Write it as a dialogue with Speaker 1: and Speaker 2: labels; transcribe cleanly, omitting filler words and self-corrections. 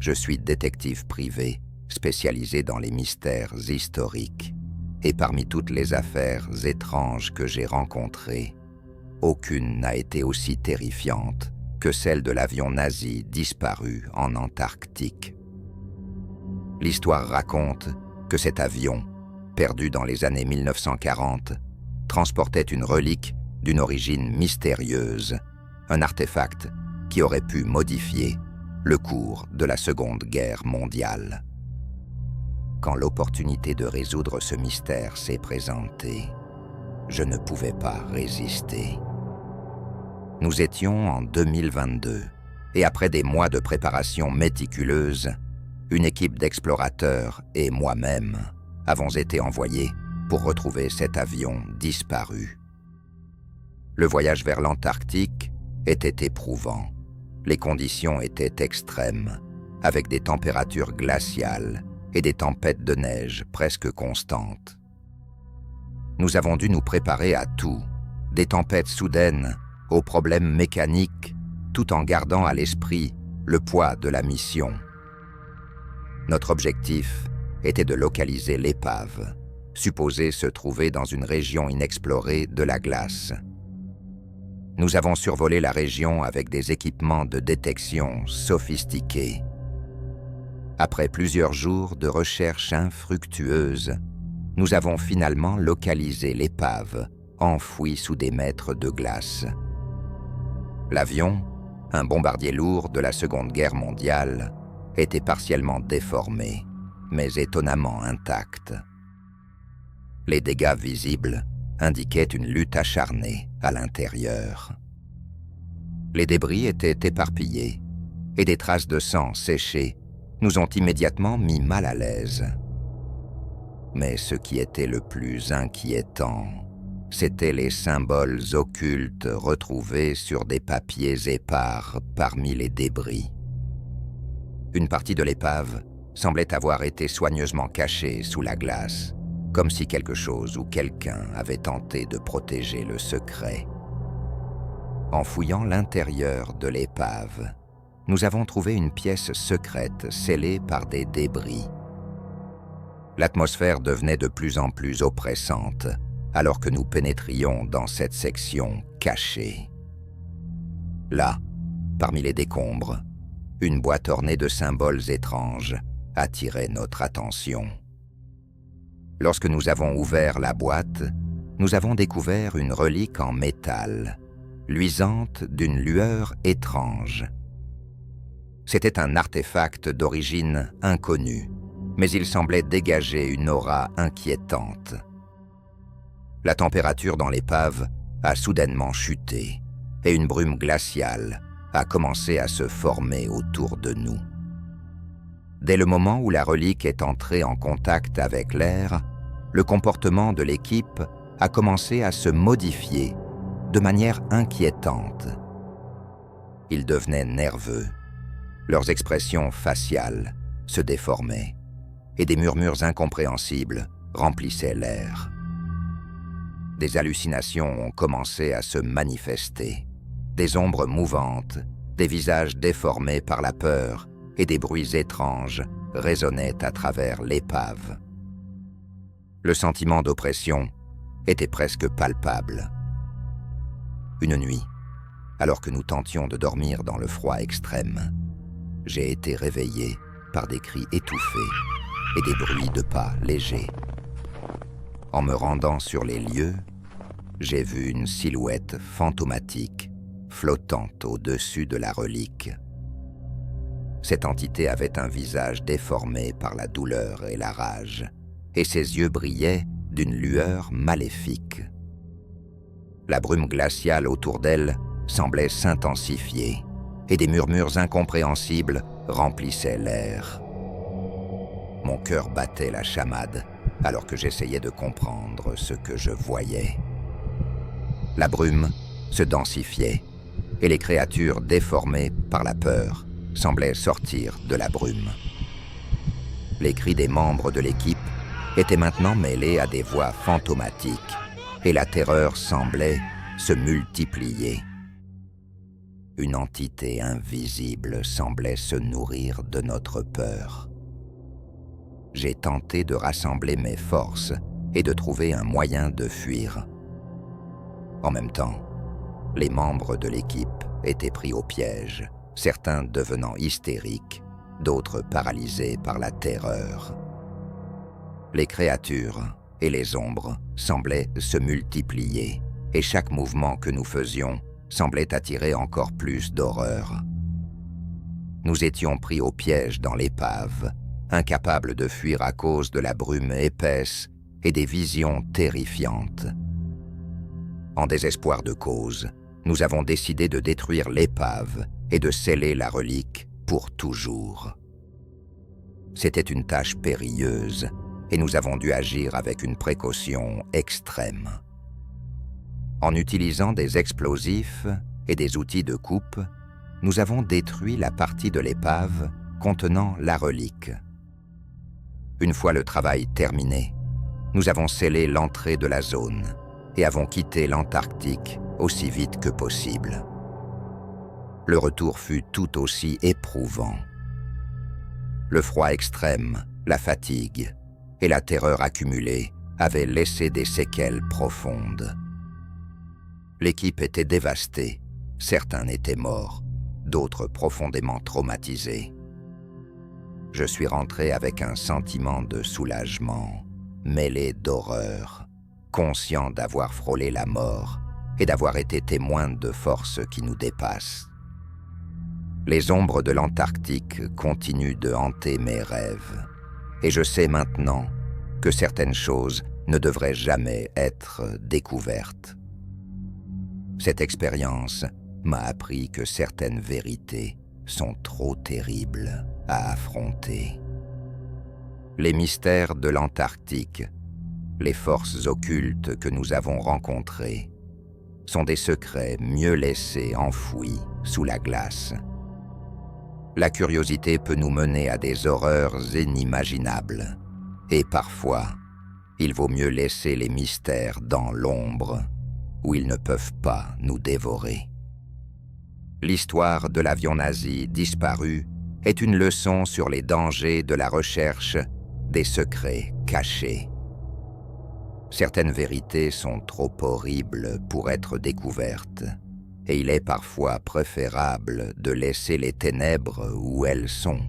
Speaker 1: Je suis détective privé, spécialisé dans les mystères historiques. Et parmi toutes les affaires étranges que j'ai rencontrées, aucune n'a été aussi terrifiante que celle de l'avion nazi disparu en Antarctique. L'histoire raconte que cet avion, perdu dans les années 1940, transportait une relique d'une origine mystérieuse, un artefact qui aurait pu modifier le cours de la Seconde Guerre mondiale. Quand l'opportunité de résoudre ce mystère s'est présentée, je ne pouvais pas résister. Nous étions en 2022, et après des mois de préparation méticuleuse, une équipe d'explorateurs et moi-même avons été envoyés pour retrouver cet avion disparu. Le voyage vers l'Antarctique était éprouvant. Les conditions étaient extrêmes, avec des températures glaciales et des tempêtes de neige presque constantes. Nous avons dû nous préparer à tout, des tempêtes soudaines aux problèmes mécaniques, tout en gardant à l'esprit le poids de la mission. Notre objectif était de localiser l'épave, supposée se trouver dans une région inexplorée de la glace. Nous avons survolé la région avec des équipements de détection sophistiqués. Après plusieurs jours de recherches infructueuses, nous avons finalement localisé l'épave, enfouie sous des mètres de glace. L'avion, un bombardier lourd de la Seconde Guerre mondiale, était partiellement déformé, mais étonnamment intact. Les dégâts visibles indiquaient une lutte acharnée à l'intérieur. Les débris étaient éparpillés, et des traces de sang séché nous ont immédiatement mis mal à l'aise. Mais ce qui était le plus inquiétant, c'étaient les symboles occultes retrouvés sur des papiers épars parmi les débris. Une partie de l'épave semblait avoir été soigneusement cachée sous la glace, comme si quelque chose ou quelqu'un avait tenté de protéger le secret. En fouillant l'intérieur de l'épave, nous avons trouvé une pièce secrète scellée par des débris. L'atmosphère devenait de plus en plus oppressante alors que nous pénétrions dans cette section cachée. Là, parmi les décombres, une boîte ornée de symboles étranges attirait notre attention. Lorsque nous avons ouvert la boîte, nous avons découvert une relique en métal, luisante d'une lueur étrange. C'était un artefact d'origine inconnue, mais il semblait dégager une aura inquiétante. La température dans l'épave a soudainement chuté, et une brume glaciale a commencé à se former autour de nous. Dès le moment où la relique est entrée en contact avec l'air, le comportement de l'équipe a commencé à se modifier de manière inquiétante. Ils devenaient nerveux. Leurs expressions faciales se déformaient et des murmures incompréhensibles remplissaient l'air. Des hallucinations ont commencé à se manifester. Des ombres mouvantes, des visages déformés par la peur et des bruits étranges résonnaient à travers l'épave. Le sentiment d'oppression était presque palpable. Une nuit, alors que nous tentions de dormir dans le froid extrême, j'ai été réveillé par des cris étouffés et des bruits de pas légers. En me rendant sur les lieux, j'ai vu une silhouette fantomatique flottant au-dessus de la relique. Cette entité avait un visage déformé par la douleur et la rage, et ses yeux brillaient d'une lueur maléfique. La brume glaciale autour d'elle semblait s'intensifier, et des murmures incompréhensibles remplissaient l'air. Mon cœur battait la chamade alors que j'essayais de comprendre ce que je voyais. La brume se densifiait, et les créatures déformées par la peur semblaient sortir de la brume. Les cris des membres de l'équipe étaient maintenant mêlés à des voix fantomatiques, et la terreur semblait se multiplier. une entité invisible semblait se nourrir de notre peur. J'ai tenté de rassembler mes forces et de trouver un moyen de fuir. En même temps, les membres de l'équipe étaient pris au piège, certains devenant hystériques, d'autres paralysés par la terreur. Les créatures et les ombres semblaient se multiplier, et chaque mouvement que nous faisions semblait attirer encore plus d'horreur. Nous étions pris au piège dans l'épave, incapables de fuir à cause de la brume épaisse et des visions terrifiantes. En désespoir de cause, nous avons décidé de détruire l'épave et de sceller la relique pour toujours. C'était une tâche périlleuse et nous avons dû agir avec une précaution extrême. En utilisant des explosifs et des outils de coupe, nous avons détruit la partie de l'épave contenant la relique. Une fois le travail terminé, nous avons scellé l'entrée de la zone et avons quitté l'Antarctique aussi vite que possible. Le retour fut tout aussi éprouvant. Le froid extrême, la fatigue et la terreur accumulée avaient laissé des séquelles profondes. L'équipe était dévastée, certains étaient morts, d'autres profondément traumatisés. Je suis rentré avec un sentiment de soulagement, mêlé d'horreur, conscient d'avoir frôlé la mort et d'avoir été témoin de forces qui nous dépassent. Les ombres de l'Antarctique continuent de hanter mes rêves, et je sais maintenant que certaines choses ne devraient jamais être découvertes. Cette expérience m'a appris que certaines vérités sont trop terribles à affronter. Les mystères de l'Antarctique, les forces occultes que nous avons rencontrées, sont des secrets mieux laissés enfouis sous la glace. La curiosité peut nous mener à des horreurs inimaginables, et parfois, il vaut mieux laisser les mystères dans l'ombre, où ils ne peuvent pas nous dévorer. L'histoire de l'avion nazi disparu est une leçon sur les dangers de la recherche des secrets cachés. Certaines vérités sont trop horribles pour être découvertes, et il est parfois préférable de laisser les ténèbres où elles sont.